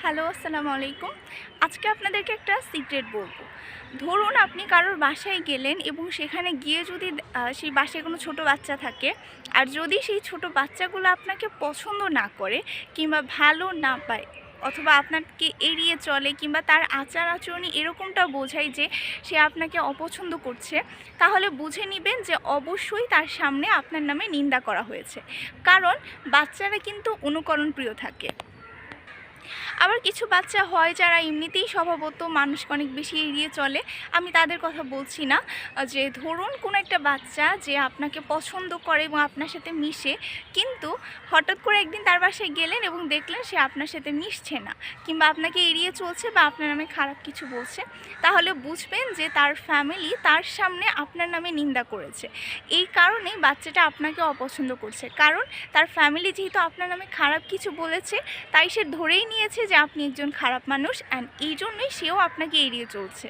Hello, আসসালামু আলাইকুম। আজকে আপনাদেরকে একটা সিক্রেট বলবো। ধরুন আপনি কারোর বাসায় গেলেন এবং সেখানে গিয়ে যদি সেই বাসায় কোনো ছোট বাচ্চা থাকে, আর যদি সেই ছোট বাচ্চাগুলো আপনাকে পছন্দ না করে কিংবা ভালো না পায়, অথবা আপনাকে এড়িয়ে চলে কিংবা তার আচার-আচরণই এরকমটা বোঝায় যে সে আপনাকে অপছন্দ করছে, তাহলে বুঝে নিবেন যে অবশ্যই তার সামনে আপনার নামে নিন্দা করা হয়েছে। কারণ বাচ্চারা কিন্তু অনুকরণপ্রিয় থাকে। আবার কিছু বাচ্চা হয় যারা এমনিতেই স্বভাবত মানুষকে অনেক বেশি এড়িয়ে চলে। আমি তাদের কথা বলছি না। যে ধরুন কোনো একটা বাচ্চা যে আপনাকে পছন্দ করে এবং আপনার সাথে মিশে, কিন্তু হঠাৎ করে একদিন তার বাসায় গেলেন এবং দেখলেন সে আপনার সাথে মিশছে না কিংবা আপনাকে এড়িয়ে চলছে বা আপনার নামে খারাপ কিছু বলছে, তাহলে বুঝবেন যে তার ফ্যামিলি তার সামনে আপনার নামে নিন্দা করেছে। এই কারণেই বাচ্চাটা আপনাকে অপছন্দ করছে, কারণ তার ফ্যামিলি যেহেতু আপনার নামে খারাপ কিছু বলেছে, তাই সে ধরেই নিয়েছে যে আপনি একজন খারাপ মানুষ, অ্যান্ড এই জন্যই সেও আপনাকে এড়িয়ে চলছে।